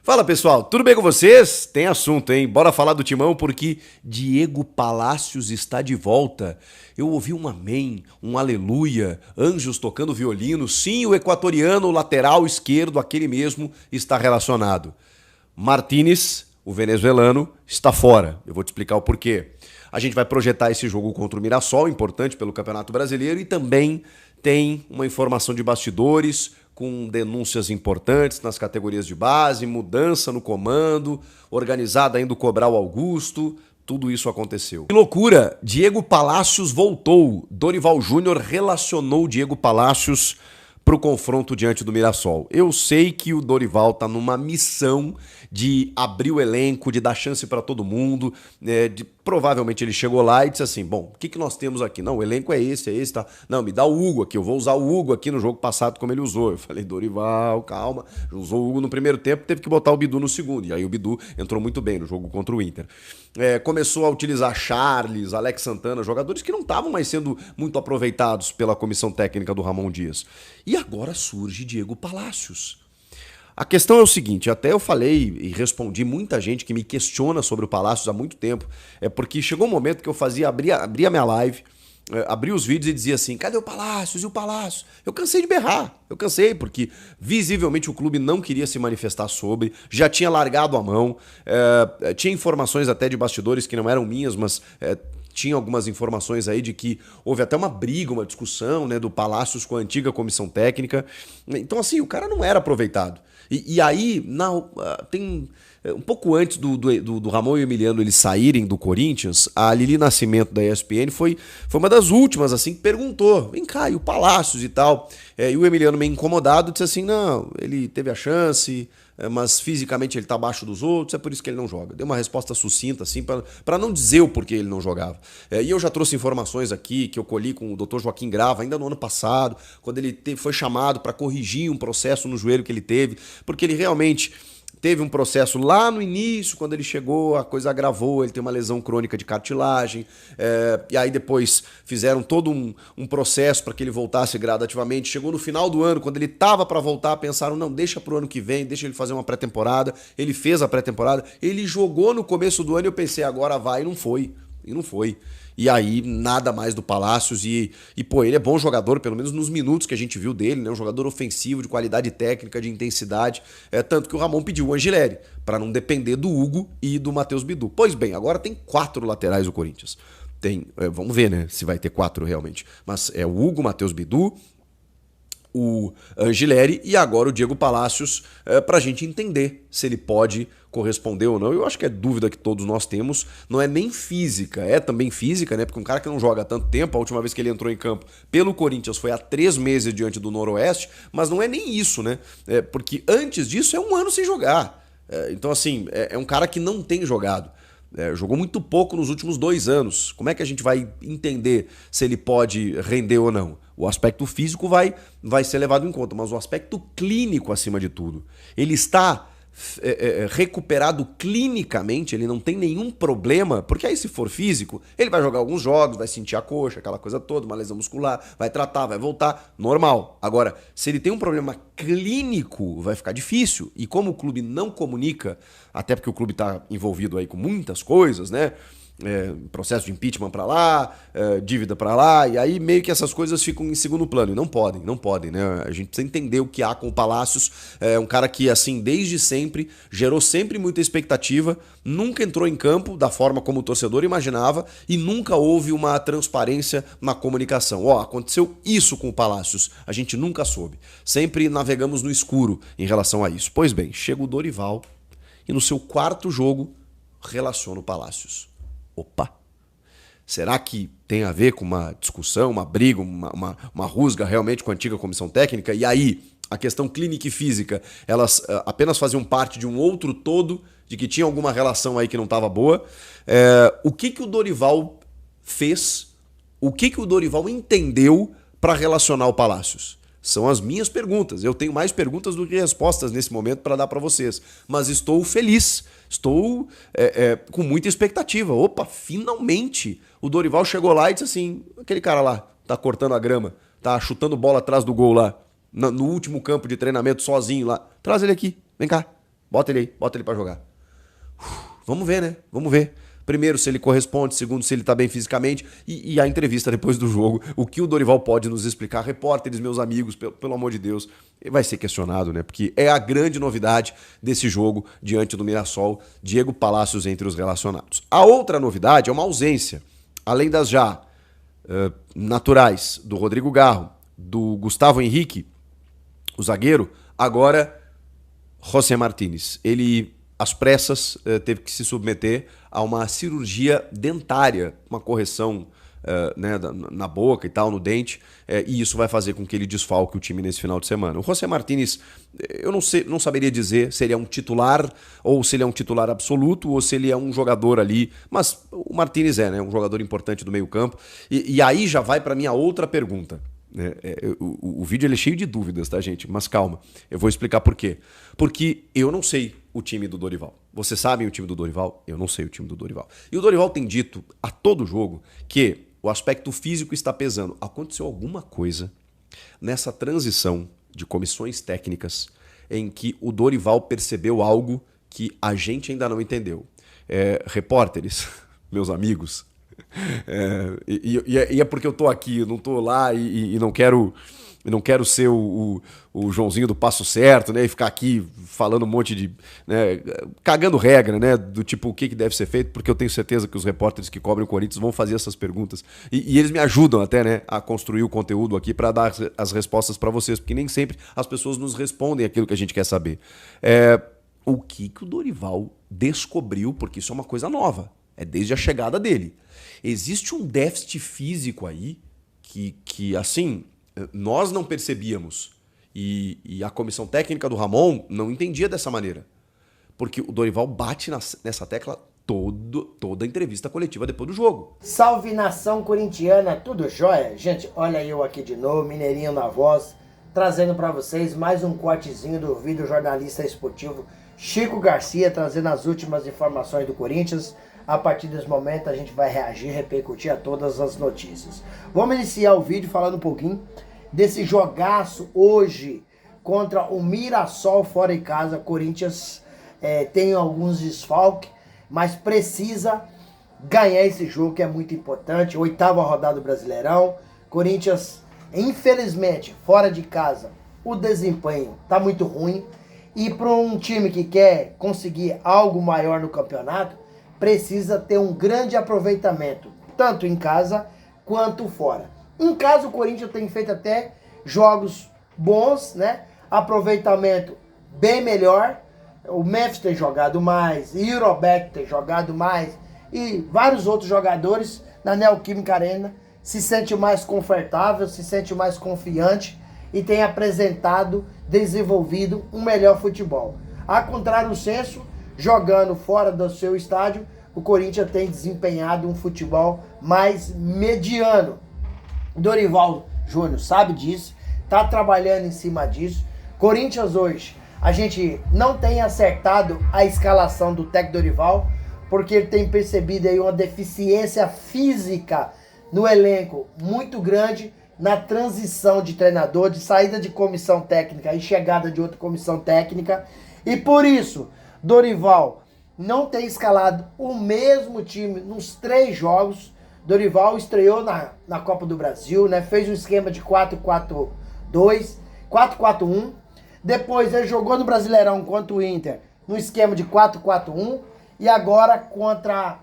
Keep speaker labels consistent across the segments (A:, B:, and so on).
A: Fala pessoal, tudo bem com vocês? Tem assunto, hein? Bora falar do Timão porque Diego Palacios está de volta. Eu ouvi um amém, um aleluia, anjos tocando violino. Sim, o equatoriano, o lateral esquerdo, aquele mesmo, está relacionado. Martínez, o venezuelano, está fora. Eu vou te explicar o porquê. A gente vai projetar esse jogo contra o Mirassol, importante pelo Campeonato Brasileiro, e também tem uma informação de bastidores com denúncias importantes nas categorias de base, mudança no comando, organizada indo cobrar o Augusto, tudo isso aconteceu. Que loucura! Diego Palacios voltou. Dorival Júnior relacionou Diego Palacios para o confronto diante do Mirassol. Eu sei que o Dorival tá numa missão de abrir o elenco, de dar chance para todo mundo, provavelmente ele chegou lá e disse assim, bom, o que nós temos aqui? Não, o elenco é esse, tá? Não, me dá o Hugo aqui, eu vou usar o Hugo aqui no jogo passado como ele usou. Eu falei, Dorival, calma, usou o Hugo no primeiro tempo, teve que botar o Bidu no segundo, e aí o Bidu entrou muito bem no jogo contra o Inter. Começou a utilizar Charles, Alex Santana, jogadores que não estavam mais sendo muito aproveitados pela comissão técnica do Ramon Dias. E agora surge Diego Palacios. A questão é o seguinte, até eu falei e respondi muita gente que me questiona sobre o Palacios há muito tempo, porque chegou um momento que eu abria minha live, abria os vídeos e dizia assim, cadê o Palacios e o Palacios? Eu cansei de berrar, porque visivelmente o clube não queria se manifestar sobre, já tinha largado a mão, tinha informações até de bastidores que não eram minhas, mas tinha algumas informações aí de que houve até uma briga, uma discussão, né, do Palacios com a antiga comissão técnica. Então, assim, o cara não era aproveitado. E aí, tem um pouco antes do Ramon e o Emiliano eles saírem do Corinthians, a Lili Nascimento da ESPN foi uma das últimas, assim, que perguntou, vem cá, e o Palacios e tal. E o Emiliano, meio incomodado, disse assim, não, ele teve a chance, mas fisicamente ele tá abaixo dos outros, é por isso que ele não joga. Deu uma resposta sucinta, assim, para não dizer o porquê ele não jogava. E eu já trouxe informações aqui que eu colhi com o Dr. Joaquim Grava, ainda no ano passado, quando ele foi chamado para corrigir um processo no joelho que ele teve, porque ele realmente teve um processo lá no início, quando ele chegou, a coisa agravou, ele tem uma lesão crônica de cartilagem, e aí depois fizeram todo um processo para que ele voltasse gradativamente. Chegou no final do ano, quando ele estava para voltar, pensaram, não, deixa pro ano que vem, deixa ele fazer uma pré-temporada. Ele fez a pré-temporada, ele jogou no começo do ano e eu pensei, agora vai, e não foi. E aí, nada mais do Palacios pô, ele é bom jogador, pelo menos nos minutos que a gente viu dele, né? Um jogador ofensivo, de qualidade técnica, de intensidade, tanto que o Ramon pediu o Angileri, para não depender do Hugo e do Matheus Bidu. Pois bem, agora tem 4 laterais o Corinthians. Vamos ver, né, se vai ter 4 realmente. Mas é o Hugo, Matheus Bidu, o Angileri e agora o Diego Palacios, pra gente entender se ele pode corresponder ou não. Eu acho que é dúvida que todos nós temos, não é nem física, é também física, né? Porque um cara que não joga há tanto tempo, a última vez que ele entrou em campo pelo Corinthians foi há 3 meses diante do Noroeste, mas não é nem isso, né? Porque antes disso é 1 ano sem jogar. Então, assim, é um cara que não tem jogado. Jogou muito pouco nos últimos 2 anos. Como é que a gente vai entender se ele pode render ou não? O aspecto físico vai ser levado em conta, mas o aspecto clínico acima de tudo. Ele está recuperado clinicamente, ele não tem nenhum problema, porque aí se for físico, ele vai jogar alguns jogos, vai sentir a coxa, aquela coisa toda, uma lesão muscular, vai tratar, vai voltar, normal. Agora, se ele tem um problema clínico, vai ficar difícil. E como o clube não comunica, até porque o clube está envolvido aí com muitas coisas, né? Processo de impeachment para lá, dívida para lá, e aí meio que essas coisas ficam em segundo plano, e não podem, né? A gente precisa entender o que há com o Palacios, um cara que, assim, desde sempre, gerou sempre muita expectativa, nunca entrou em campo da forma como o torcedor imaginava, e nunca houve uma transparência na comunicação. Aconteceu isso com o Palacios, a gente nunca soube, sempre navegamos no escuro em relação a isso. Pois bem, chega o Dorival, e no seu 4º jogo, relaciona o Palacios. Opa! Será que tem a ver com uma discussão, uma briga, uma rusga realmente com a antiga comissão técnica? E aí, a questão clínica e física, elas apenas faziam parte de um outro todo, de que tinha alguma relação aí que não estava boa? O que o Dorival fez? O que o Dorival entendeu para relacionar o Palacios? São as minhas perguntas. Eu tenho mais perguntas do que respostas nesse momento para dar para vocês. Mas estou feliz. Estou com muita expectativa. Opa, finalmente o Dorival chegou lá e disse assim, aquele cara lá tá cortando a grama, tá chutando bola atrás do gol lá, no último campo de treinamento sozinho lá. Traz ele aqui, vem cá. bota ele pra jogar. Vamos ver, né? Vamos ver. Primeiro, se ele corresponde. Segundo, se ele tá bem fisicamente. E a entrevista depois do jogo. O que o Dorival pode nos explicar. Repórteres, meus amigos, pelo amor de Deus. Ele vai ser questionado, né? Porque é a grande novidade desse jogo diante do Mirassol. Diego Palacios entre os relacionados. A outra novidade é uma ausência. Além das já naturais do Rodrigo Garro, do Gustavo Henrique, o zagueiro, agora José Martínez. Ele, às pressas, teve que se submeter a uma cirurgia dentária, uma correção né, na boca e tal, no dente, e isso vai fazer com que ele desfalque o time nesse final de semana. O José Martínez, eu não saberia dizer se ele é um titular, ou se ele é um titular absoluto, ou se ele é um jogador ali, mas o Martínez né, um jogador importante do meio campo, e aí já vai para minha outra pergunta. O vídeo ele é cheio de dúvidas, tá, gente? Mas calma, eu vou explicar por quê. Porque eu não sei o time do Dorival. Vocês sabem o time do Dorival? Eu não sei o time do Dorival. E o Dorival tem dito a todo jogo que o aspecto físico está pesando. Aconteceu alguma coisa nessa transição de comissões técnicas em que o Dorival percebeu algo que a gente ainda não entendeu. Repórteres, meus amigos, e é porque eu tô aqui, eu não tô lá e não quero ser o Joãozinho do passo certo, né? E ficar aqui falando um monte de... né, cagando regra, né? Do tipo, o que deve ser feito, porque eu tenho certeza que os repórteres que cobrem o Corinthians vão fazer essas perguntas. E eles me ajudam até, né? A construir o conteúdo aqui para dar as respostas para vocês, porque nem sempre as pessoas nos respondem aquilo que a gente quer saber. O que o Dorival descobriu, porque isso é uma coisa nova. É desde a chegada dele. Existe um déficit físico aí que assim, nós não percebíamos. E a comissão técnica do Ramon não entendia dessa maneira. Porque o Dorival bate nessa tecla toda a entrevista coletiva depois do jogo.
B: Salve nação corintiana, tudo jóia? Gente, olha eu aqui de novo, Mineirinho na voz, trazendo para vocês mais um cortezinho do vídeo jornalista esportivo Chico Garcia, trazendo as últimas informações do Corinthians. A partir desse momento a gente vai reagir, repercutir a todas as notícias. Vamos iniciar o vídeo falando um pouquinho desse jogaço hoje contra o Mirassol fora de casa. Corinthians tem alguns desfalques, mas precisa ganhar esse jogo que é muito importante. 8ª rodada do Brasileirão. Corinthians, infelizmente, fora de casa, o desempenho tá muito ruim. E para um time que quer conseguir algo maior no campeonato, precisa ter um grande aproveitamento, tanto em casa quanto fora. Em casa o Corinthians tem feito até jogos bons, né? Aproveitamento bem melhor. O Memphis tem jogado mais, Irobeck tem jogado mais e vários outros jogadores na Neoquímica Arena se sente mais confortável, se sente mais confiante e tem apresentado, desenvolvido um melhor futebol. A contrário do senso, jogando fora do seu estádio, o Corinthians tem desempenhado um futebol mais mediano. Dorival Júnior sabe disso, está trabalhando em cima disso. Corinthians hoje, a gente não tem acertado a escalação do técnico Dorival, porque ele tem percebido aí uma deficiência física no elenco muito grande na transição de treinador, de saída de comissão técnica e chegada de outra comissão técnica. E por isso, Dorival não tem escalado o mesmo time nos 3 jogos. Dorival estreou na Copa do Brasil, né? Fez um esquema de 4-4-2, 4-4-1. Depois ele jogou no Brasileirão contra o Inter no esquema de 4-4-1. E agora contra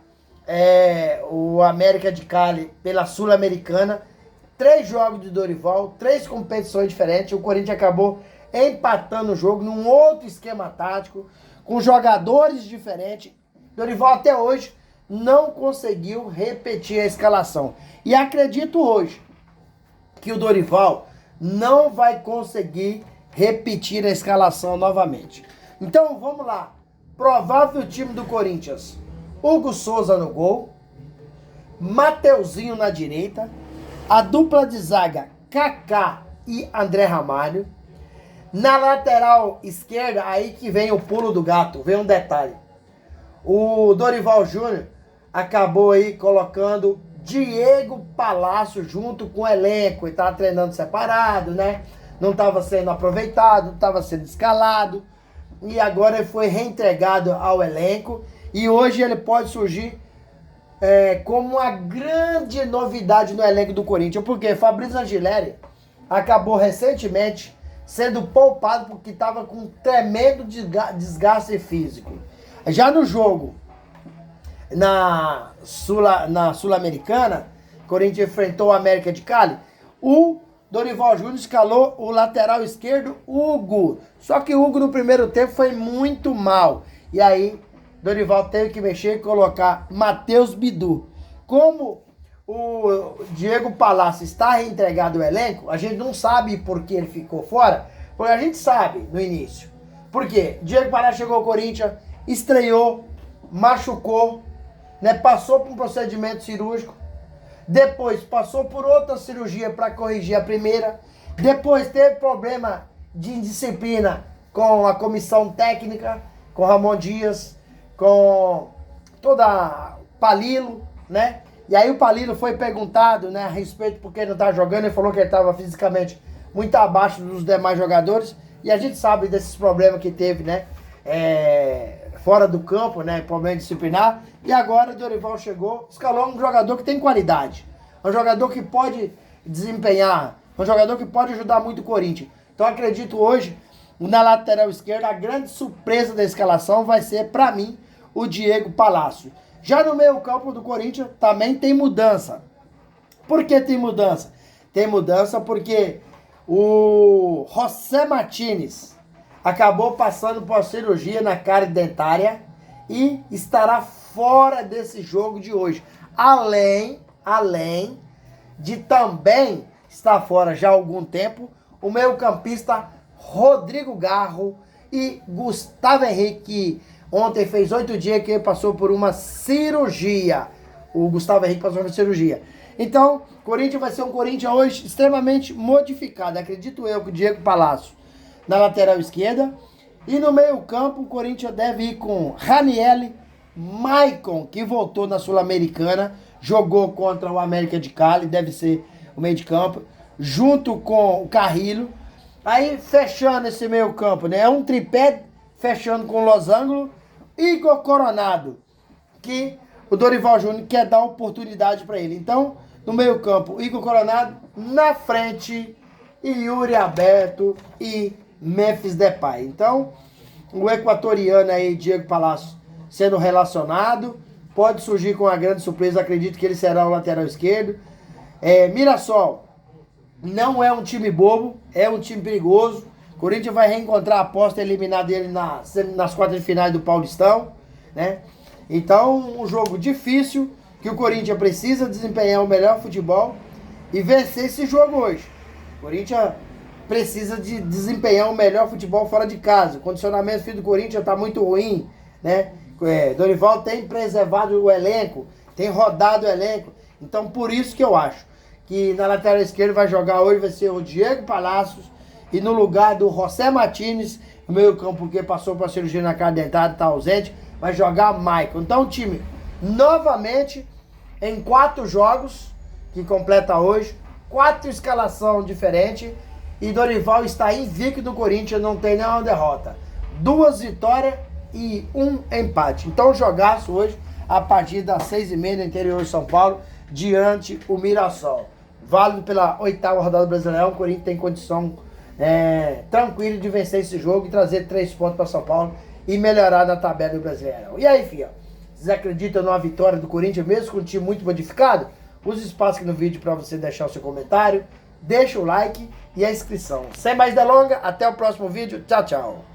B: o América de Cali pela Sul-Americana. 3 jogos de Dorival, 3 competições diferentes. O Corinthians acabou empatando o jogo num outro esquema tático, com jogadores diferentes. Dorival até hoje não conseguiu repetir a escalação. E acredito hoje que o Dorival não vai conseguir repetir a escalação novamente. Então vamos lá. Provável time do Corinthians: Hugo Souza no gol, Mateuzinho na direita, a dupla de zaga Kaká e André Ramalho. Na lateral esquerda, aí que vem o pulo do gato, vem um detalhe. O Dorival Júnior acabou aí colocando Diego Palacio junto com o elenco. Ele estava treinando separado, né? Não estava sendo aproveitado, não estava sendo escalado. e agora ele foi reentregado ao elenco e hoje ele pode surgir como uma grande novidade no elenco do Corinthians, porque Fabrício Angileri acabou recentemente sendo poupado porque estava com tremendo desgaste físico. Já no jogo na Sul-Americana, Corinthians enfrentou o América de Cali, o Dorival Júnior escalou o lateral esquerdo, Hugo. Só que o Hugo no primeiro tempo foi muito mal. E aí, Dorival teve que mexer e colocar Matheus Bidu. Como o Diego Palácio está reentregado ao elenco, a gente não sabe por que ele ficou fora, porque a gente sabe no início. Por quê? Diego Palácio chegou ao Corinthians, estreou, machucou, né, passou por um procedimento cirúrgico, depois passou por outra cirurgia para corrigir a primeira. Depois teve problema de indisciplina com a comissão técnica, com Ramon Dias, com toda Palilo, né? E aí o Palilo foi perguntado, né, a respeito porque ele não tá jogando. Ele falou que ele estava fisicamente muito abaixo dos demais jogadores. E a gente sabe desses problemas que teve, né? Fora do campo, né? Problema disciplinar. E agora o Dorival chegou, escalou um jogador que tem qualidade. Um jogador que pode desempenhar. Um jogador que pode ajudar muito o Corinthians. Então acredito hoje, na lateral esquerda, a grande surpresa da escalação vai ser, para mim, o Diego Palácio. Já no meio campo do Corinthians também tem mudança. Por que tem mudança? Tem mudança porque o José Martínez acabou passando por uma cirurgia na cárie dentária e estará fora desse jogo de hoje. Além de também estar fora já há algum tempo, o meio-campista Rodrigo Garro e Gustavo Henrique, que ontem fez 8 dias que ele passou por uma cirurgia. O Gustavo Henrique passou por uma cirurgia. Então, o Corinthians vai ser um Corinthians hoje extremamente modificado. Acredito eu que o Diego Palácio na lateral esquerda. E no meio-campo, o Corinthians deve ir com Ranieri, Maicon, que voltou na Sul-Americana, jogou contra o América de Cali, deve ser o meio de campo, junto com o Carrillo. Aí, fechando esse meio-campo, né? É um tripé, fechando com o Losango, Igor Coronado, que o Dorival Júnior quer dar oportunidade para ele. Então, no meio-campo, Igor Coronado, na frente, Yuri Alberto e Memphis Depay. Então, o equatoriano aí, Diego Palácio, sendo relacionado, pode surgir com uma grande surpresa. Acredito que ele será o lateral esquerdo. Mirassol não é um time bobo, é um time perigoso. Corinthians vai reencontrar a aposta, eliminar dele nas quartas de finais do Paulistão, né? Então, um jogo difícil, que o Corinthians precisa desempenhar o melhor futebol e vencer esse jogo hoje. O Corinthians precisa de desempenhar o melhor futebol fora de casa. O condicionamento do Corinthians está muito ruim, né? Dorival tem preservado o elenco, tem rodado o elenco. Então, por isso que eu acho que na lateral esquerda vai jogar hoje, vai ser o Diego Palácios, e no lugar do José Martínez, no meio campo, porque passou para a cirurgia na cara dentada, está ausente, vai jogar Maicon. Então o time, novamente, em 4 jogos, que completa hoje, 4 escalação diferentes, e Dorival está invicto do Corinthians, não tem nenhuma derrota. 2 vitórias e 1 empate. Então jogaço hoje, a partir das 6h30 no interior de São Paulo, diante o Mirassol. Válido pela 8ª rodada do Brasileirão, o Corinthians tem condição tranquilo de vencer esse jogo e trazer 3 pontos para São Paulo e melhorar na tabela do Brasileirão. E aí, filha, vocês acreditam numa vitória do Corinthians mesmo com um time muito modificado? Use o espaço aqui no vídeo para você deixar o seu comentário, deixa o like e a inscrição. Sem mais delongas, até o próximo vídeo. Tchau, tchau.